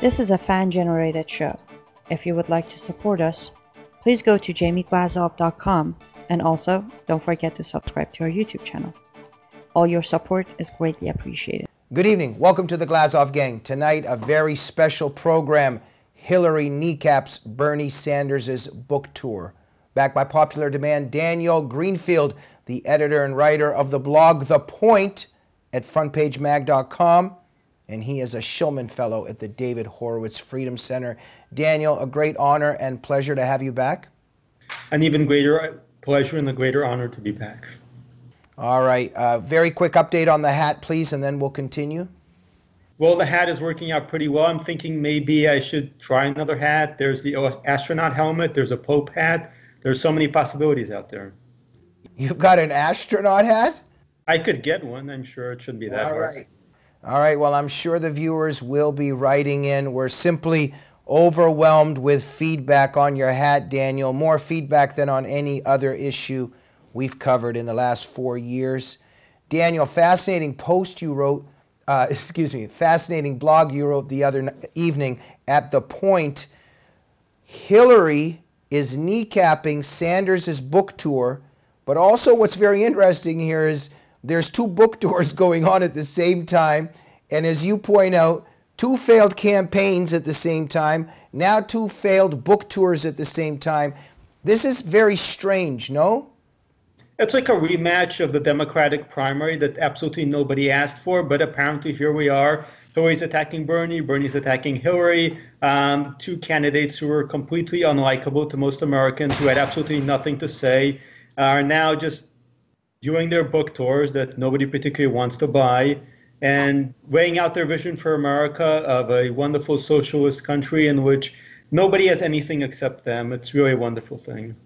This is a fan-generated show. If you would like to support us, please go to jamieglazov.com, and also don't forget to subscribe to our YouTube channel. All your support is greatly appreciated. Good evening. Welcome to the Glazov Gang. Tonight, a very special program. Hillary kneecaps Bernie Sanders' book tour. Backed by popular demand, Daniel Greenfield, the editor and writer of the blog The Point at frontpagemag.com, and he is a Shillman Fellow at the David Horowitz Freedom Center. Daniel, a great honor and pleasure to have you back. An even greater pleasure and a greater honor to be back. All right. Very quick update on the hat, please, and then we'll continue. Well, the hat is working out pretty well. I'm thinking maybe I should try another hat. There's the astronaut helmet. There's a Pope hat. There's so many possibilities out there. You've got an astronaut hat? I could get one. I'm sure it shouldn't be that hard. Right. All right. Well, I'm sure the viewers will be writing in. We're simply overwhelmed with feedback on your hat, Daniel. More feedback than on any other issue we've covered in the last 4 years. Daniel, fascinating post you wrote, fascinating blog you wrote the other evening at The Point. Hillary is kneecapping Sanders' book tour, but also what's very interesting here is there's two book tours going on at the same time, and as you point out, two failed campaigns at the same time, now two failed book tours at the same time. This is very strange, no? It's like a rematch of the Democratic primary that absolutely nobody asked for, but apparently here we are. Hillary's attacking Bernie, Bernie's attacking Hillary, two candidates who are completely unlikable to most Americans, who had absolutely nothing to say, are now just doing their book tours that nobody particularly wants to buy, and weighing out their vision for America of a wonderful socialist country in which nobody has anything except them. It's really a wonderful thing.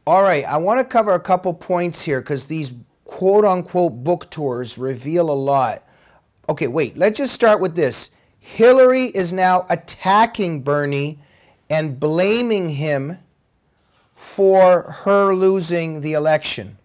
All right, I want to cover a couple points here because these quote-unquote book tours reveal a lot. Okay, wait, let's just start with this. Hillary is now attacking Bernie and blaming him for her losing the election.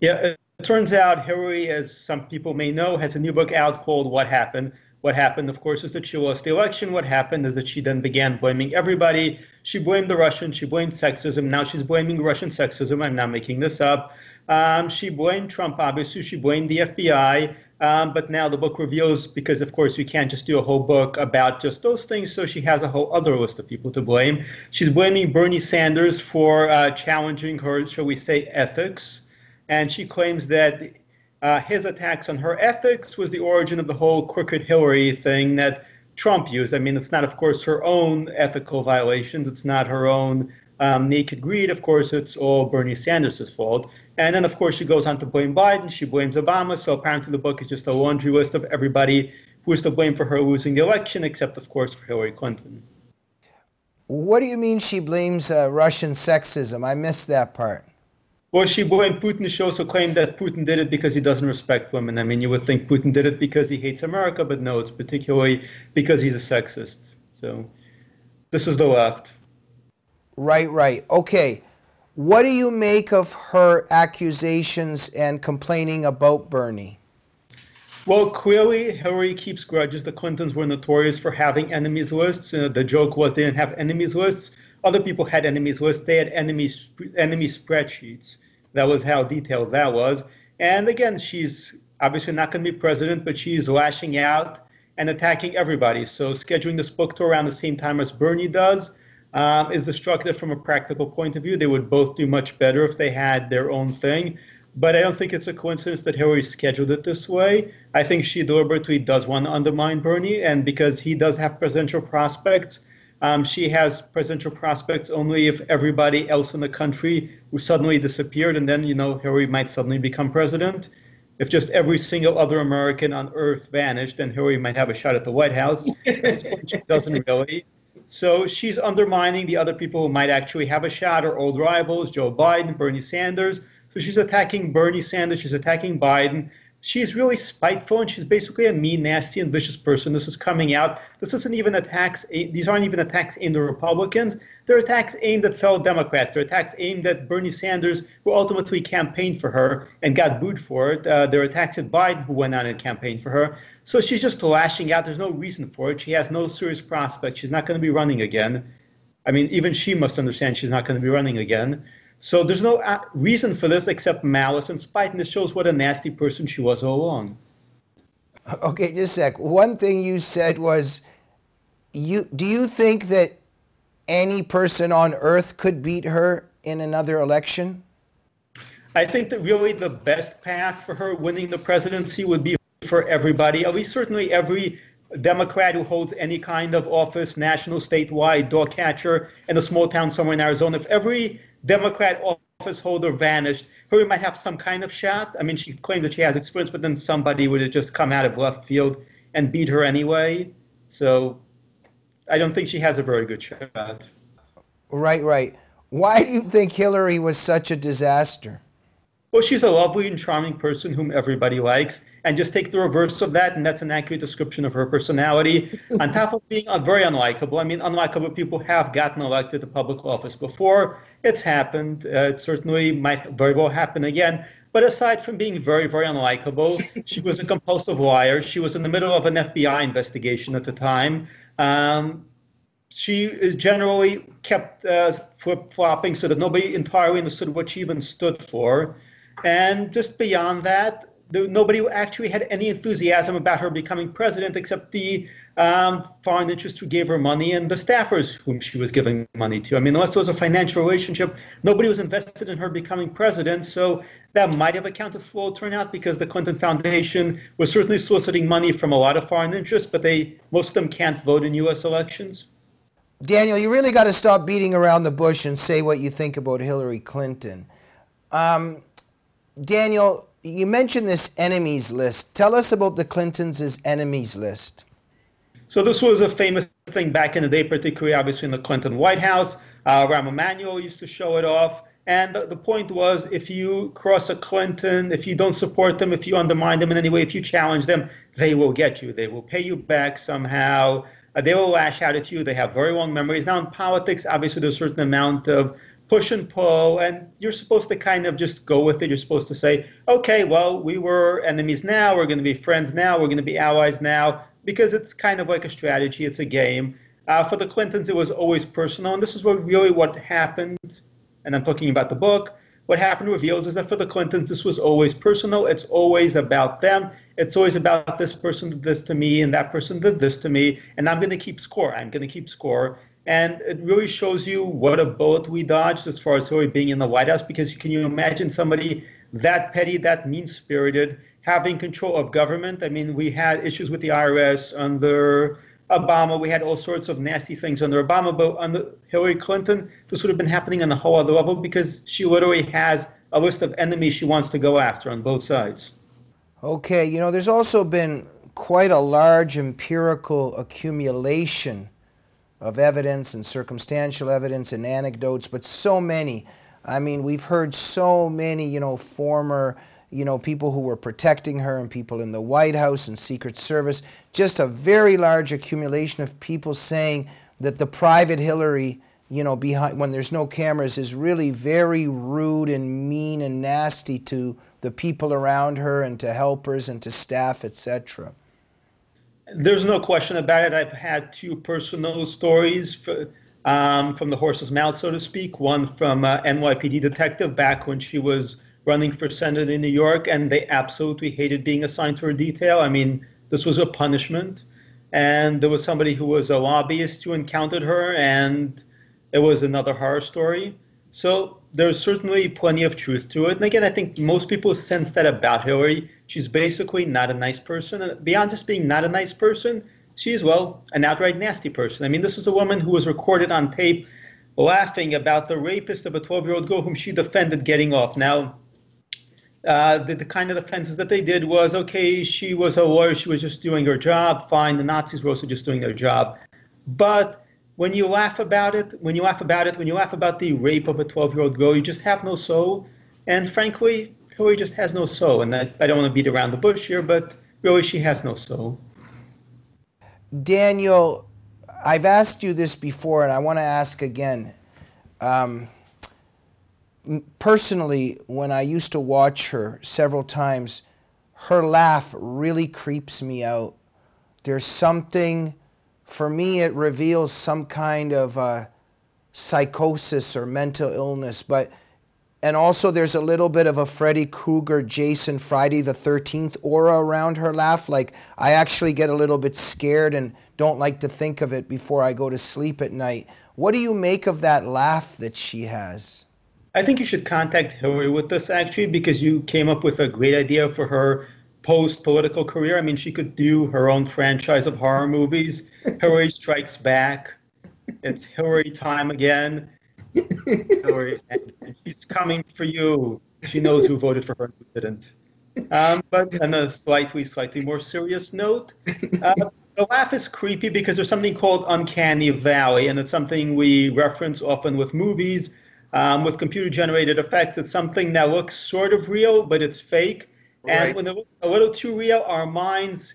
Yeah, it turns out Hillary, as some people may know, has a new book out called What Happened. What happened, of course, is that she lost the election. What happened is that she then began blaming everybody. She blamed the Russians. She blamed sexism. Now she's blaming Russian sexism. I'm not making this up. She blamed Trump, obviously. She blamed the FBI. But now the book reveals, because, of course, you can't just do a whole book about just those things, so she has a whole other list of people to blame. She's blaming Bernie Sanders for challenging her, shall we say, ethics. And she claims that his attacks on her ethics was the origin of the whole crooked Hillary thing that Trump used. I mean, it's not, of course, her own ethical violations. It's not her own naked greed. Of course, it's all Bernie Sanders' fault. And then, of course, she goes on to blame Biden. She blames Obama. So apparently the book is just a laundry list of everybody who is to blame for her losing the election, except, of course, for Hillary Clinton. What do you mean she blames Russian sexism? I missed that part. Well, she blamed Putin. She also claimed that Putin did it because he doesn't respect women. I mean, you would think Putin did it because he hates America, but no, it's particularly because he's a sexist. So this is the left. Right. Okay. What do you make of her accusations and complaining about Bernie? Well, clearly, Hillary keeps grudges. The Clintons were notorious for having enemies lists. The joke was they didn't have enemies lists. Other people had enemies lists. They had enemy spreadsheets. That was how detailed that was. And again, she's obviously not going to be president, but she's lashing out and attacking everybody. So scheduling this book tour around the same time as Bernie does is destructive from a practical point of view. They would both do much better if they had their own thing. But I don't think it's a coincidence that Hillary scheduled it this way. I think she deliberately does want to undermine Bernie. And because he does have presidential prospects, she has presidential prospects only if everybody else in the country who suddenly disappeared, and then, Hillary might suddenly become president. If just every single other American on earth vanished, then Hillary might have a shot at the White House. She doesn't really. So she's undermining the other people who might actually have a shot, or old rivals, Joe Biden, Bernie Sanders. So she's attacking Bernie Sanders. She's attacking Biden. she's really spiteful, and she's basically a mean, nasty, and vicious person. This is coming out. This isn't even attacks. These aren't even attacks aimed at Republicans. They're attacks aimed at fellow Democrats. They're attacks aimed at Bernie Sanders, who ultimately campaigned for her and got booed for it. They're attacks at Biden, who went out and campaigned for her. So she's just lashing out. There's no reason for it. She has no serious prospect. She's not going to be running again. I mean, even she must understand she's not going to be running again. So there's no reason for this except malice and spite, and this shows what a nasty person she was all along. Okay, just a sec. One thing you said was, do you think that any person on earth could beat her in another election? I think that really the best path for her winning the presidency would be for everybody, at least certainly every Democrat who holds any kind of office, national, statewide, dog catcher in a small town somewhere in Arizona. If every Democrat office holder vanished, Hillary might have some kind of shot. I mean, she claimed that she has experience, but then somebody would have just come out of left field and beat her anyway. So I don't think she has a very good shot. Right, right. Why do you think Hillary was such a disaster? Well, she's a lovely and charming person whom everybody likes. And just take the reverse of that, and that's an accurate description of her personality. On top of being very unlikable, I mean, unlikable people have gotten elected to public office before. It's happened. It certainly might very well happen again. But aside from being very, very unlikable, she was a compulsive liar. She was in the middle of an FBI investigation at the time. She is generally kept flip-flopping so that nobody entirely understood what she even stood for. And just beyond that, nobody actually had any enthusiasm about her becoming president except the foreign interests who gave her money and the staffers whom she was giving money to. I mean, unless there was a financial relationship, nobody was invested in her becoming president. So that might have accounted for the turnout, because the Clinton Foundation was certainly soliciting money from a lot of foreign interests, but most of them can't vote in U.S. elections. Daniel, you really got to stop beating around the bush and say what you think about Hillary Clinton. Daniel, you mentioned this enemies list. Tell us about the Clintons' enemies list. So this was a famous thing back in the day, particularly obviously in the Clinton White House. Rahm Emanuel used to show it off. And the point was, if you cross a Clinton, if you don't support them, if you undermine them in any way, if you challenge them, they will get you. They will pay you back somehow. They will lash out at you. They have very long memories. Now in politics, obviously there's a certain amount of push and pull, and you're supposed to kind of just go with it. You're supposed to say, okay, well, we were enemies now, we're going to be friends now, we're going to be allies now, because it's kind of like a strategy, it's a game. For the Clintons, it was always personal, and this is what happened, and I'm talking about the book. What happened reveals is that for the Clintons, this was always personal. It's always about them. It's always about this person did this to me, and that person did this to me, and I'm going to keep score. I'm going to keep score. And it really shows you what a bullet we dodged as far as Hillary being in the White House, because can you imagine somebody that petty, that mean-spirited, having control of government? I mean, we had issues with the IRS under Obama. We had all sorts of nasty things under Obama, but under Hillary Clinton, this would have been happening on a whole other level, because she literally has a list of enemies she wants to go after on both sides. Okay, you know, there's also been quite a large empirical accumulation of evidence and circumstantial evidence and anecdotes, but so many. I mean, we've heard so many, former, people who were protecting her and people in the White House and Secret Service, just a very large accumulation of people saying that the private Hillary, behind, when there's no cameras, is really very rude and mean and nasty to the people around her and to helpers and to staff, etc. There's no question about it. I've had two personal stories from the horse's mouth, so to speak. One from NYPD detective back when she was running for Senate in New York, and they absolutely hated being assigned to her detail. I mean, this was a punishment. And there was somebody who was a lobbyist who encountered her, and it was another horror story. So there's certainly plenty of truth to it. And again, I think most people sense that about Hillary. She's basically not a nice person. And beyond just being not a nice person, she's, well, an outright nasty person. I mean, this is a woman who was recorded on tape laughing about the rapist of a 12-year-old girl whom she defended getting off. Now, the kind of offenses that they did was, okay, she was a lawyer, she was just doing her job, fine, the Nazis were also just doing their job. But when you laugh about it, when you laugh about the rape of a 12-year-old girl, you just have no soul. And frankly, Hillary just has no soul. And I don't want to beat around the bush here, but really she has no soul. Daniel, I've asked you this before, and I want to ask again. Personally, when I used to watch her several times, her laugh really creeps me out. There's something, for me, it reveals some kind of psychosis or mental illness, and also there's a little bit of a Freddy Krueger, Jason, Friday the 13th aura around her laugh. Like, I actually get a little bit scared and don't like to think of it before I go to sleep at night. What do you make of that laugh that she has? I think you should contact Hillary with this, actually, because you came up with a great idea for her post-political career. I mean, she could do her own franchise of horror movies. Hillary Strikes Back. It's Hillary time again. And she's coming for you. She knows who voted for her and who didn't. But on a slightly more serious note, the laugh is creepy because there's something called uncanny valley, and it's something we reference often with movies, with computer-generated effects. It's something that looks sort of real, but it's fake. And Right. when it looks a little too real, our minds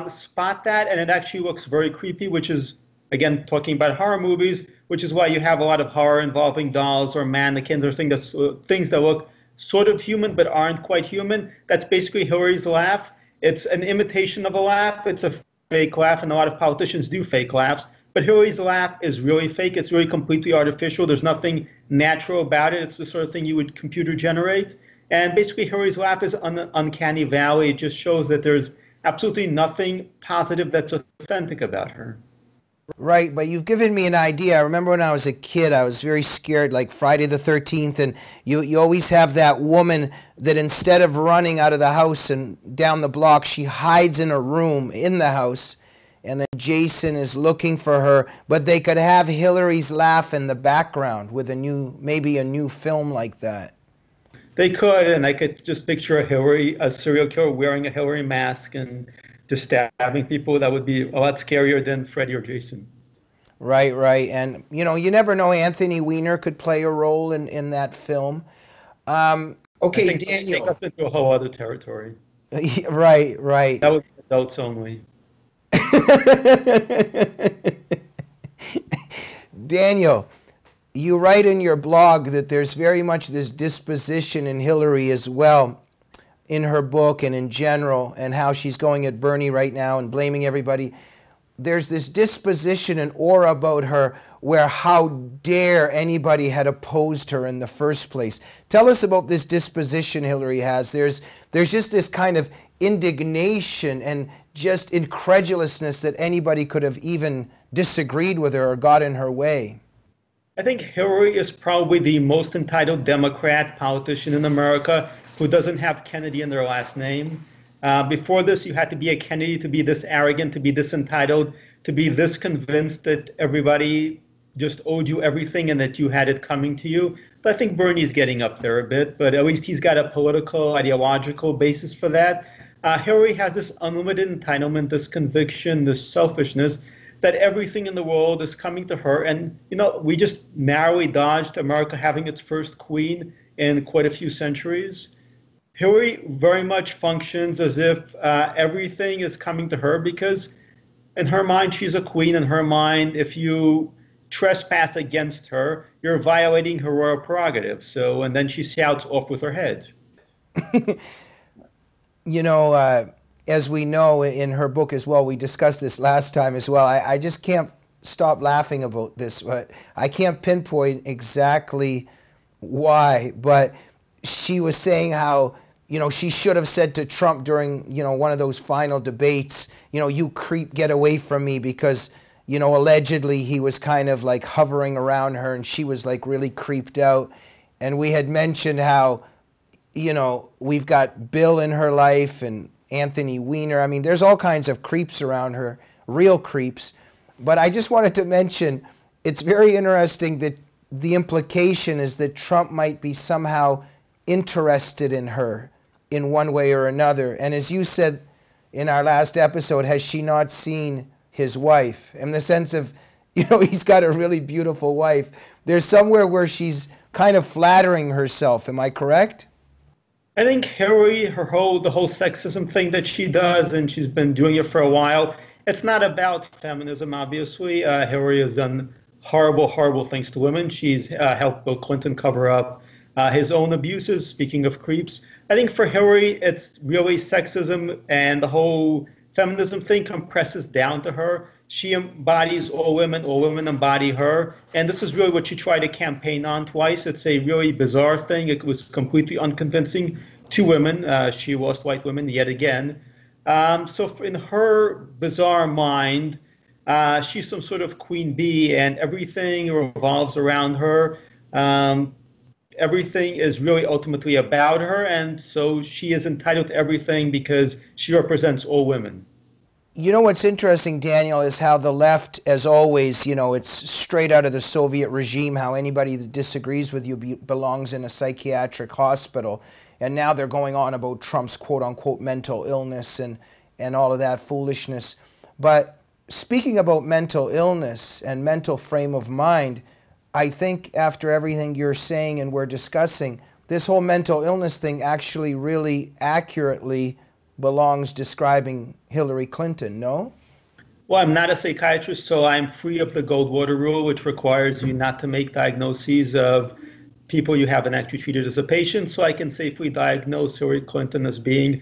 spot that, and it actually looks very creepy, which is, again, talking about horror movies, which is why you have a lot of horror involving dolls or mannequins or things that look sort of human but aren't quite human. That's basically Hillary's laugh. It's an imitation of a laugh. It's a fake laugh, and a lot of politicians do fake laughs. But Hillary's laugh is really fake. It's really completely artificial. There's nothing natural about it. It's the sort of thing you would computer generate. And basically, Hillary's laugh is uncanny valley. It just shows that there's absolutely nothing positive that's authentic about her. Right, but you've given me an idea. I remember when I was a kid, I was very scared, like Friday the 13th, and you always have that woman that instead of running out of the house and down the block, she hides in a room in the house, and then Jason is looking for her, but they could have Hillary's laugh in the background with maybe a new film like that. They could, and I could just picture a serial killer wearing a Hillary mask and just stabbing people. That would be a lot scarier than Freddy or Jason. Right, right. And, you know, you never know, Anthony Weiner could play a role in that film. Okay, Daniel. Take us into a whole other territory. Right, right. That would be adults only. Daniel, you write in your blog that there's very much this disposition in Hillary as well, in her book and in general, and how she's going at Bernie right now and blaming everybody. There's this disposition and aura about her where how dare anybody had opposed her in the first place. Tell us about this disposition Hillary has. There's just this kind of indignation and just incredulousness that anybody could have even disagreed with her or got in her way. I think Hillary is probably the most entitled Democrat politician in America who doesn't have Kennedy in their last name. Before this, you had to be a Kennedy to be this arrogant, to be this entitled, to be this convinced that everybody just owed you everything and that you had it coming to you. But I think Bernie's getting up there a bit, but at least he's got a political, ideological basis for that. Hillary has this unlimited entitlement, this conviction, this selfishness that everything in the world is coming to her. And, you know, we just narrowly dodged America having its first queen in quite a few centuries. Hillary very much functions as if everything is coming to her because in her mind, she's a queen. In her mind, if you trespass against her, you're violating her royal prerogative. So, and then she shouts off with her head. You know, as we know in her book as well, we discussed this last time as well, I just can't stop laughing about this, but I can't pinpoint exactly why, but she was saying how, you know, she should have said to Trump during, you know, one of those final debates, you know, you creep, get away from me, because, you know, allegedly he was kind of like hovering around her and she was like really creeped out. And we had mentioned how, you know, we've got Bill in her life and Anthony Weiner. I mean, there's all kinds of creeps around her, real creeps. But I just wanted to mention, it's very interesting that the implication is that Trump might be somehow interested in her in one way or another. And as you said in our last episode, has she not seen his wife? In the sense of, you know, he's got a really beautiful wife. There's somewhere where she's kind of flattering herself. Am I correct? I think Hillary, the whole sexism thing that she does, and she's been doing it for a while. It's not about feminism, obviously. Hillary has done horrible, horrible things to women. She's helped Bill Clinton cover up his own abuses. Speaking of creeps, I think for Hillary, it's really sexism and the whole feminism thing compresses down to her. She embodies all women embody her. And this is really what she tried to campaign on twice. It's a really bizarre thing. It was completely unconvincing to women. She lost white women yet again. So in her bizarre mind, she's some sort of queen bee and everything revolves around her. Everything is really ultimately about her. And so she is entitled to everything because she represents all women. You know what's interesting, Daniel, is how the left, as always, it's straight out of the Soviet regime, how anybody that disagrees with you belongs in a psychiatric hospital. And now they're going on about Trump's quote-unquote mental illness and all of that foolishness. But speaking about mental illness and mental frame of mind, I think after everything you're saying and we're discussing, this whole mental illness thing actually really accurately belongs describing Hillary Clinton, no? Well, I'm not a psychiatrist, so I'm free of the Goldwater rule, which requires you not to make diagnoses of people you haven't actually treated as a patient. So I can safely diagnose Hillary Clinton as being,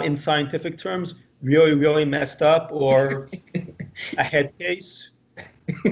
in scientific terms, really, really messed up or a head case.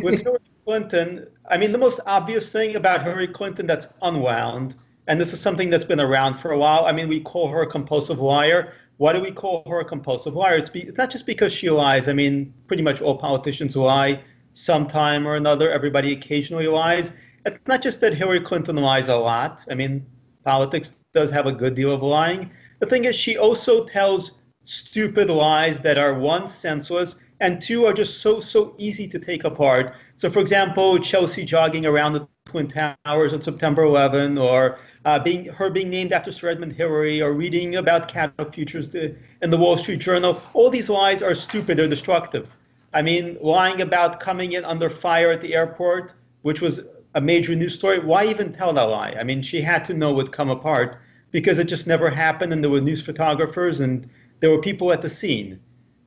With Hillary Clinton, I mean, the most obvious thing about Hillary Clinton that's unwound, and this is something that's been around for a while. I mean, we call her a compulsive liar. Why do we call her a compulsive liar? It's not just because she lies. I mean, pretty much all politicians lie sometime or another. Everybody occasionally lies. It's not just that Hillary Clinton lies a lot. I mean, politics does have a good deal of lying. The thing is, she also tells stupid lies that are, one, senseless, and two, are just so easy to take apart. So, for example, Chelsea jogging around the Twin Towers on September 11, or being named after Sir Edmund Hillary, or reading about cattle futures in the Wall Street Journal. All these lies are stupid. They're destructive. I mean, lying about coming in under fire at the airport, which was a major news story. Why even tell that lie? I mean, she had to know it would come apart because it just never happened, and there were news photographers and there were people at the scene.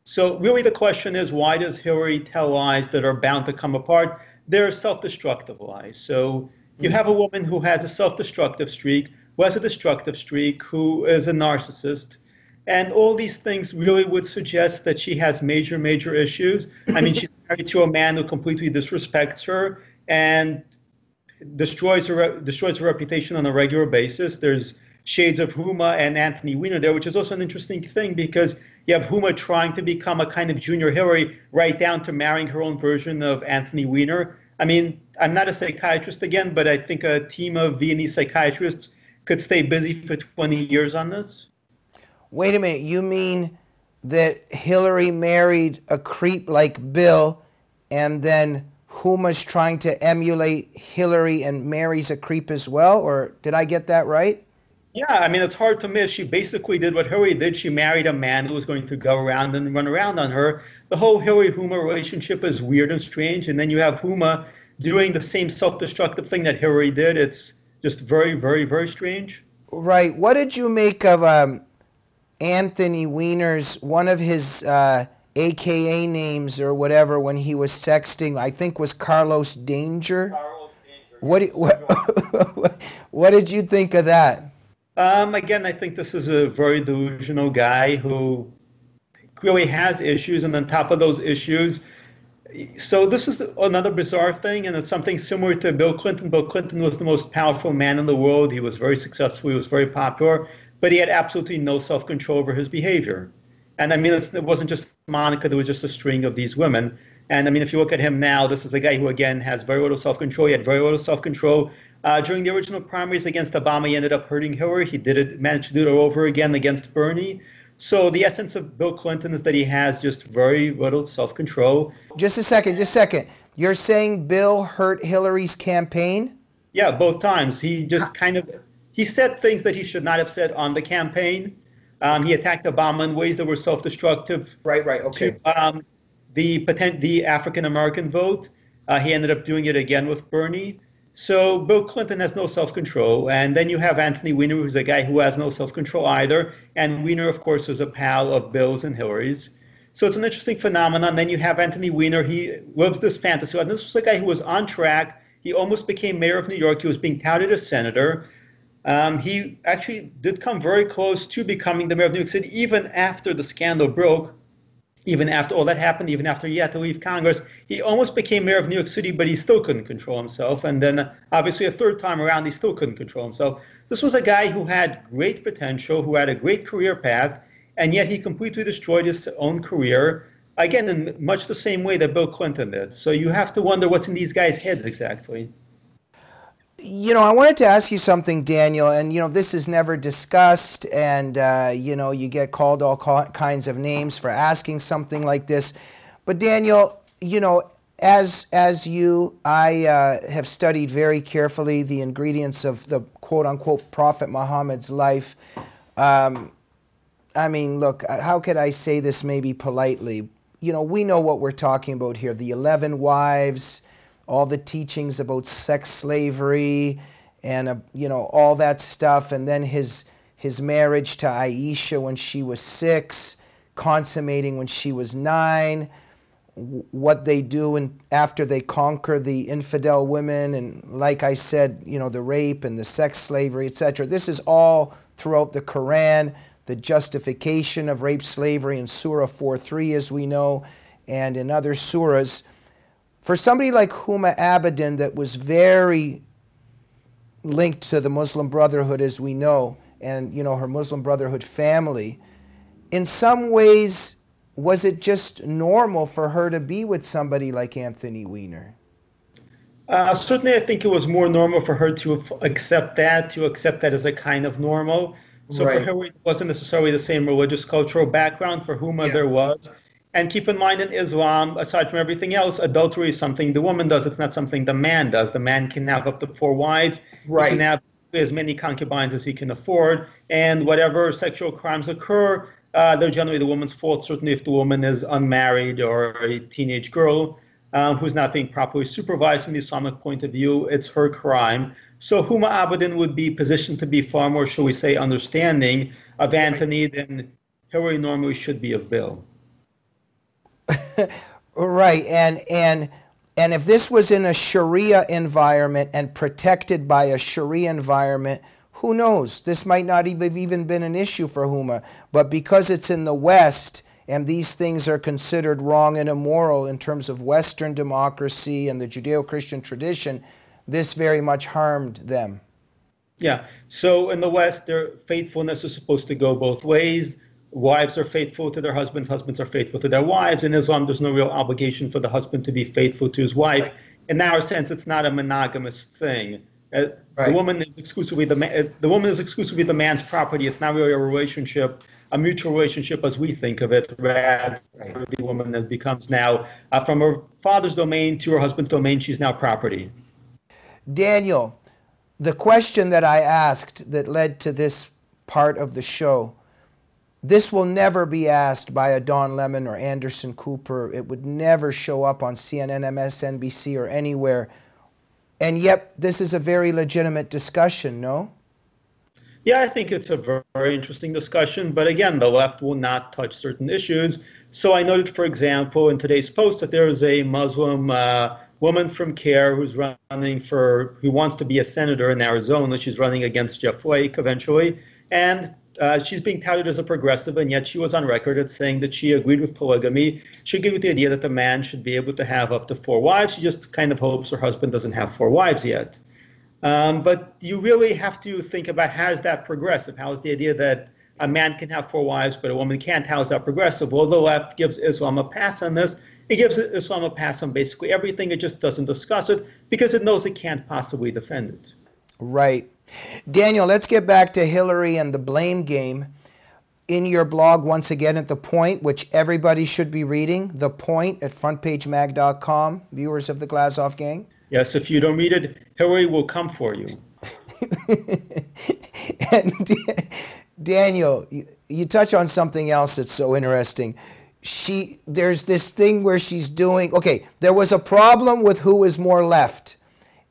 So really the question is, why does Hillary tell lies that are bound to come apart? They're self-destructive lies. So you have a woman who has a self-destructive streak, who has a destructive streak, who is a narcissist. And all these things really would suggest that she has major, major issues. I mean, she's married to a man who completely disrespects her and destroys her reputation on a regular basis. There's shades of Huma and Anthony Weiner there, which is also an interesting thing because you have Huma trying to become a kind of junior Hillary, right down to marrying her own version of Anthony Weiner. I mean, I'm not a psychiatrist again, but I think a team of Viennese psychiatrists could stay busy for 20 years on this. Wait a minute, you mean that Hillary married a creep like Bill and then Huma's trying to emulate Hillary and marries a creep as well? Or did I get that right? Yeah, I mean, it's hard to miss. She basically did what Hillary did. She married a man who was going to go around and run around on her. The whole Hillary-Huma relationship is weird and strange. And then you have Huma doing the same self-destructive thing that Hillary did. It's just very, very, very strange. Right. What did you make of Anthony Weiner's, one of his AKA names or whatever when he was sexting, I think was Carlos Danger? Carlos Danger. What did you think of that? Again, I think this is a very delusional guy who really has issues, and on top of those issues, so this is another bizarre thing, and it's something similar to Bill Clinton. Bill Clinton was the most powerful man in the world. He was very successful. He was very popular, but he had absolutely no self-control over his behavior. And I mean, it wasn't just Monica. There was just a string of these women. And I mean, if you look at him now, this is a guy who, again, has very little self-control. He had very little self-control. During the original primaries against Obama, he ended up hurting Hillary. He managed to do it all over again against Bernie. So the essence of Bill Clinton is that he has just very little self-control. Just a second. You're saying Bill hurt Hillary's campaign? Yeah, both times. He just he said things that he should not have said on the campaign. He attacked Obama in ways that were self-destructive. Right, okay. To, the African-American vote. He ended up doing it again with Bernie. So Bill Clinton has no self-control, and then you have Anthony Weiner, who's a guy who has no self-control either. And Weiner, of course, is a pal of Bill's and Hillary's. So it's an interesting phenomenon. Then you have Anthony Weiner. He lives this fantasy. And this was a guy who was on track. He almost became mayor of New York. He was being touted as senator. He actually did come very close to becoming the mayor of New York City, even after the scandal broke. Even after all that happened, even after he had to leave Congress, he almost became mayor of New York City, but he still couldn't control himself. And then obviously a third time around, he still couldn't control himself. This was a guy who had great potential, who had a great career path, and yet he completely destroyed his own career, again, in much the same way that Bill Clinton did. So you have to wonder what's in these guys' heads exactly. You know, I wanted to ask you something, Daniel, and, you know, this is never discussed, and, you know, you get called all kinds of names for asking something like this. But, Daniel, you know, as I have studied very carefully the ingredients of the quote-unquote Prophet Muhammad's life. I mean, look, how could I say this maybe politely? You know, we know what we're talking about here, the 11 wives, all the teachings about sex slavery and, you know, all that stuff. And then his marriage to Aisha when she was 6, consummating when she was 9, what they do after they conquer the infidel women. And like I said, you know, the rape and the sex slavery, etc. This is all throughout the Quran, the justification of rape slavery in Surah 4:3, as we know, and in other surahs. For somebody like Huma Abedin, that was very linked to the Muslim Brotherhood, as we know, and, you know, her Muslim Brotherhood family, in some ways, was it just normal for her to be with somebody like Anthony Weiner? Certainly, I think it was more normal for her to accept that as a kind of normal. So right. For her, it wasn't necessarily the same religious cultural background. For Huma, there was. And keep in mind, in Islam, aside from everything else, adultery is something the woman does. It's not something the man does. The man can have up to 4 wives. Right. He can have as many concubines as he can afford. And whatever sexual crimes occur, they're generally the woman's fault, certainly if the woman is unmarried or a teenage girl who's not being properly supervised from the Islamic point of view. It's her crime. So Huma Abedin would be positioned to be far more, shall we say, understanding of Anthony than Hillary normally should be of Bill. Right, and if this was in a Sharia environment and protected by a Sharia environment, who knows? This might not have even been an issue for Huma. But because it's in the West and these things are considered wrong and immoral in terms of Western democracy and the Judeo-Christian tradition, this very much harmed them. Yeah, so in the West, their faithfulness is supposed to go both ways. Wives are faithful to their husbands, husbands are faithful to their wives. In Islam, there's no real obligation for the husband to be faithful to his wife. In our sense, it's not a monogamous thing. Right. The woman is exclusively the man's property. It's not really a relationship, a mutual relationship as we think of it. Rather, the woman that becomes now from her father's domain to her husband's domain, she's now property. Daniel, the question that I asked that led to this part of the show, this will never be asked by a Don Lemon or Anderson Cooper. It would never show up on CNN, MSNBC, or anywhere. And yet, this is a very legitimate discussion, no? Yeah, I think it's a very interesting discussion. But again, the left will not touch certain issues. So I noted, for example, in today's post that there is a Muslim woman from CARE who wants to be a senator in Arizona. She's running against Jeff Flake eventually. And she's being touted as a progressive, and yet she was on record as saying that she agreed with polygamy. She agreed with the idea that the man should be able to have up to 4 wives. She just kind of hopes her husband doesn't have 4 wives yet. But you really have to think about, how is that progressive? How is the idea that a man can have 4 wives but a woman can't? How is that progressive? Well, the left gives Islam a pass on this. It gives Islam a pass on basically everything. It just doesn't discuss it because it knows it can't possibly defend it. Right. Daniel, let's get back to Hillary and the blame game. In your blog, once again, at The Point, which everybody should be reading, The Point at frontpagemag.com, viewers of the Glazov Gang. Yes, if you don't read it, Hillary will come for you. And Daniel, you touch on something else that's so interesting. There's this thing where she's doing, okay, there was a problem with who is more left.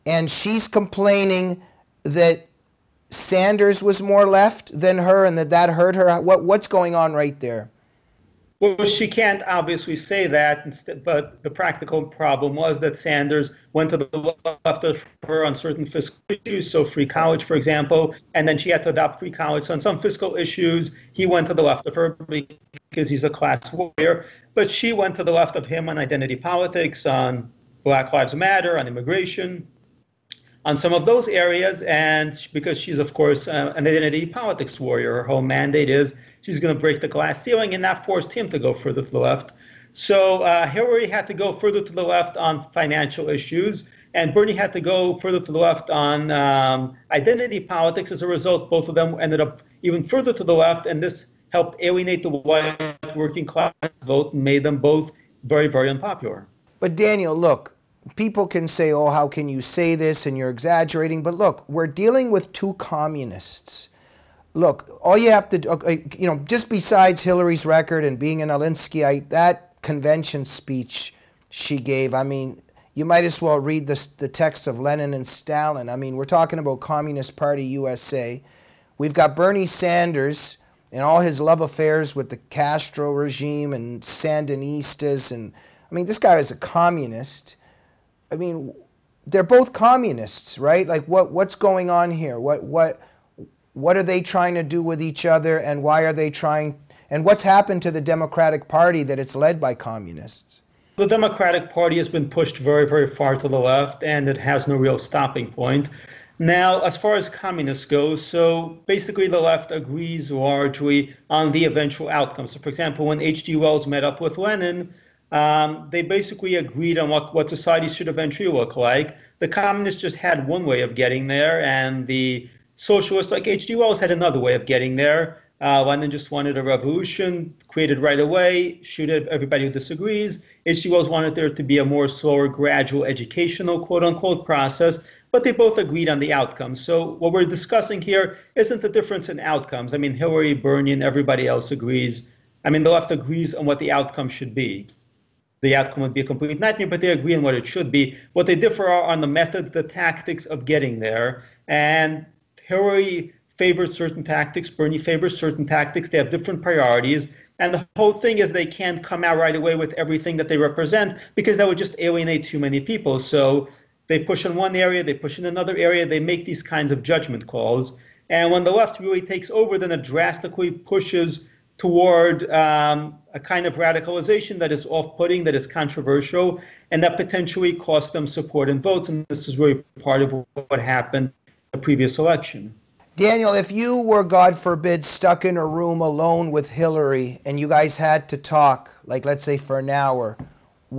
and she's complaining that Sanders was more left than her and that hurt her. What's going on right there? Well, she can't obviously say that, but the practical problem was that Sanders went to the left of her on certain fiscal issues, so free college, for example, and then she had to adopt free college. So on some fiscal issues, he went to the left of her because he's a class warrior, but she went to the left of him on identity politics, on Black Lives Matter, on immigration, on some of those areas, and because she's, of course, an identity politics warrior. Her whole mandate is she's going to break the glass ceiling, and that forced him to go further to the left. So Hillary had to go further to the left on financial issues, and Bernie had to go further to the left on identity politics. As a result, both of them ended up even further to the left, and this helped alienate the white working class vote and made them both very, very unpopular. But Daniel, look, people can say, oh, how can you say this, and you're exaggerating. But look, we're dealing with two communists. Look, all you have to do, just besides Hillary's record and being an Alinsky, that convention speech she gave, I mean, you might as well read the text of Lenin and Stalin. I mean, we're talking about Communist Party USA. We've got Bernie Sanders and all his love affairs with the Castro regime and Sandinistas. And I mean, this guy is a communist. I mean, they're both communists, right? Like, what's going on here? What are they trying to do with each other, and why are they trying, and what's happened to the Democratic Party that it's led by communists? The Democratic Party has been pushed very, very far to the left, and it has no real stopping point. Now, as far as communists go, so basically the left agrees largely on the eventual outcome. So, for example, when H.G. Wells met up with Lenin, they basically agreed on what society should eventually look like. The communists just had one way of getting there, and the socialists like H.G. Wells had another way of getting there. Lenin just wanted a revolution created right away, shoot at everybody who disagrees. H.G. Wells wanted there to be a more slower, gradual educational, quote-unquote, process, but they both agreed on the outcomes. So what we're discussing here isn't the difference in outcomes. I mean, Hillary, Bernie, and everybody else agrees. I mean, the left agrees on what the outcome should be. The outcome would be a complete nightmare, but they agree on what it should be. What they differ are on the methods, the tactics of getting there. And Hillary favors certain tactics, Bernie favors certain tactics. They have different priorities. And the whole thing is they can't come out right away with everything that they represent, because that would just alienate too many people. So they push in one area, they push in another area, they make these kinds of judgment calls. And when the left really takes over, then it drastically pushes toward a kind of radicalization that is off-putting, that is controversial, and that potentially costs them support and votes. And this is really part of what happened in the previous election. Daniel, if you were, God forbid, stuck in a room alone with Hillary and you guys had to talk, like let's say for an hour,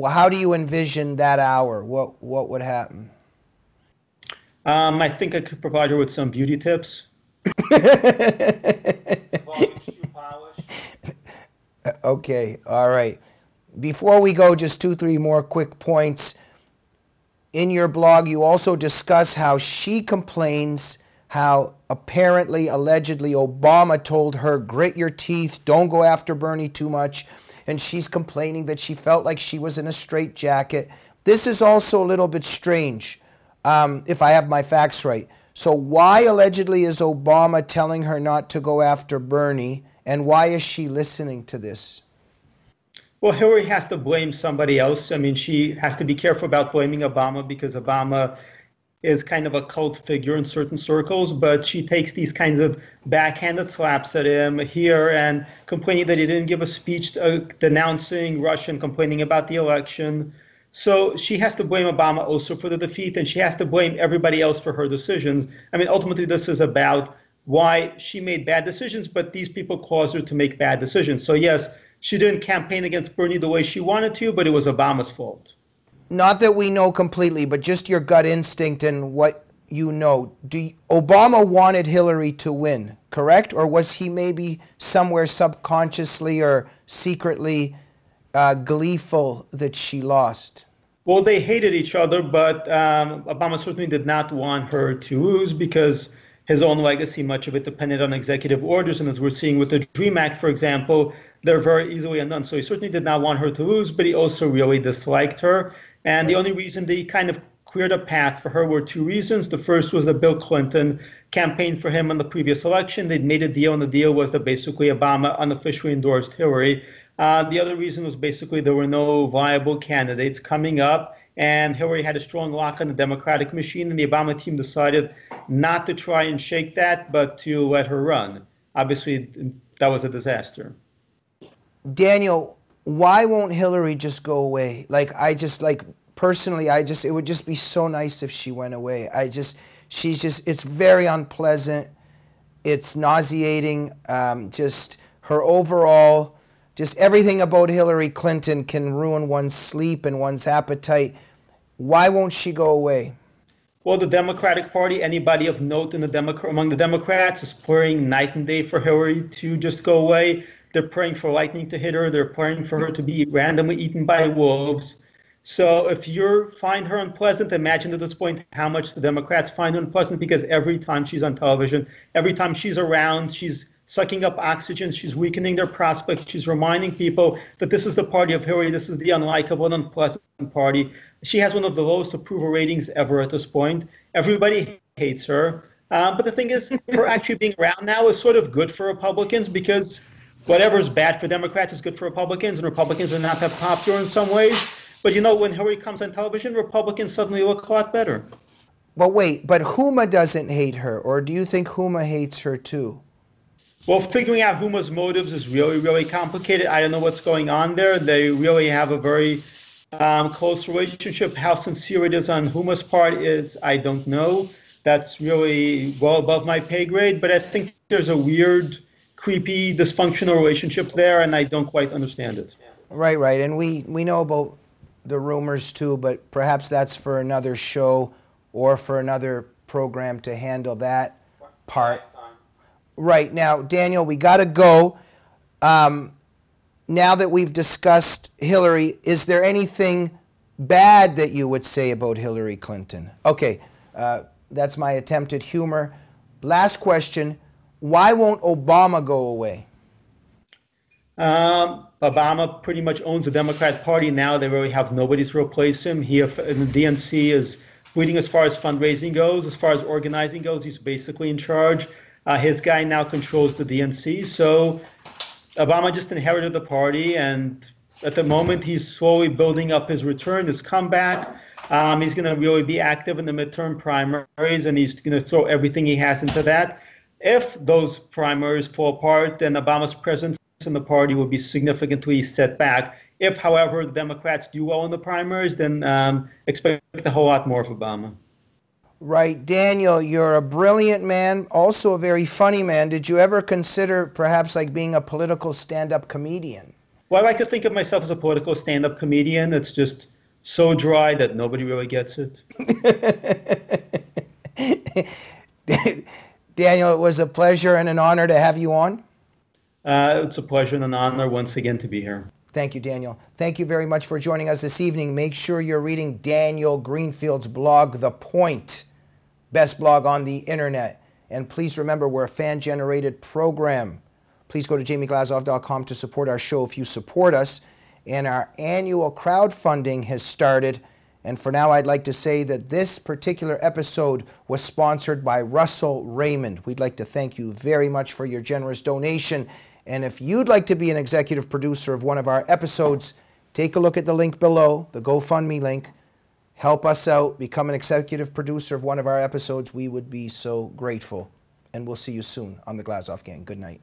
how do you envision that hour? What would happen? I think I could provide her with some beauty tips. Okay, all right. Before we go, just 2-3 more quick points. In your blog, you also discuss how she complains how apparently, allegedly, Obama told her, grit your teeth, don't go after Bernie too much. And she's complaining that she felt like she was in a straitjacket. This is also a little bit strange, if I have my facts right. So why allegedly is Obama telling her not to go after Bernie, and why is she listening to this? Well, Hillary has to blame somebody else. I mean, she has to be careful about blaming Obama, because Obama is kind of a cult figure in certain circles, but she takes these kinds of backhanded slaps at him here and complaining that he didn't give a speech denouncing Russia and complaining about the election. So she has to blame Obama also for the defeat, and she has to blame everybody else for her decisions. I mean, ultimately, this is about why she made bad decisions, but these people caused her to make bad decisions. So yes, she didn't campaign against Bernie the way she wanted to, but it was Obama's fault. Not that we know completely, but just your gut instinct and what you know. Obama wanted Hillary to win, correct? Or was he maybe somewhere subconsciously or secretly gleeful that she lost? Well, they hated each other, but Obama certainly did not want her to lose, because his own legacy, much of it depended on executive orders. And as we're seeing with the DREAM Act, for example, they're very easily undone. So he certainly did not want her to lose, but he also really disliked her. And the only reason they kind of cleared a path for her were two reasons. The first was that Bill Clinton campaigned for him in the previous election. They'd made a deal, and the deal was that basically Obama unofficially endorsed Hillary. The other reason was basically there were no viable candidates coming up, and Hillary had a strong lock on the Democratic machine, and the Obama team decided not to try and shake that, but to let her run. Obviously, that was a disaster. Daniel, why won't Hillary just go away? Personally, it would just be so nice if she went away. It's very unpleasant. It's nauseating. Just her overall, just everything about Hillary Clinton can ruin one's sleep and one's appetite. Why won't she go away? Well, the Democratic Party, anybody of note among the Democrats is praying night and day for Hillary to just go away. They're praying for lightning to hit her. They're praying for her to be randomly eaten by wolves. So if you find her unpleasant, imagine at this point how much the Democrats find her unpleasant, because every time she's on television, every time she's around, she's sucking up oxygen, she's weakening their prospects, she's reminding people that this is the party of Hillary, this is the unlikable and unpleasant party. She has one of the lowest approval ratings ever at this point. Everybody hates her. But the thing is, her actually being around now is sort of good for Republicans, because whatever's bad for Democrats is good for Republicans, and Republicans are not that popular in some ways. But you know, when Hillary comes on television, Republicans suddenly look a lot better. But wait, but Huma doesn't hate her, or do you think Huma hates her too? Well, figuring out Huma's motives is really, really complicated. I don't know what's going on there. They really have a very close relationship. How sincere it is on Huma's part is, I don't know. That's really well above my pay grade. But I think there's a weird, creepy, dysfunctional relationship there, and I don't quite understand it. Right. And we know about the rumors too, but perhaps that's for another show or for another program to handle that part. Right. Now, Daniel, we got to go. Now that we've discussed Hillary, is there anything bad that you would say about Hillary Clinton? Okay, that's my attempt at humor. Last question, why won't Obama go away? Obama pretty much owns the Democrat Party now. They really have nobody to replace him. The DNC is leading as far as fundraising goes. As far as organizing goes, he's basically in charge. His guy now controls the DNC. So Obama just inherited the party, and at the moment he's slowly building up his return, his comeback. He's going to really be active in the midterm primaries, and he's going to throw everything he has into that. If those primaries fall apart, then Obama's presence in the party will be significantly set back. If, however, the Democrats do well in the primaries, then expect a whole lot more of Obama. Right. Daniel, you're a brilliant man, also a very funny man. Did you ever consider perhaps like being a political stand-up comedian? Well, I like to think of myself as a political stand-up comedian. It's just so dry that nobody really gets it. Daniel, it was a pleasure and an honor to have you on. It's a pleasure and an honor once again to be here. Thank you, Daniel. Thank you very much for joining us this evening. Make sure you're reading Daniel Greenfield's blog, The Point, best blog on the internet. And please remember, we're a fan-generated program. Please go to jamieglazov.com to support our show if you support us. And our annual crowdfunding has started. And for now, I'd like to say that this particular episode was sponsored by Russell Raymond. We'd like to thank you very much for your generous donation. And if you'd like to be an executive producer of one of our episodes, take a look at the link below, the GoFundMe link. Help us out, become an executive producer of one of our episodes. We would be so grateful. And we'll see you soon on the Glazov Gang. Good night.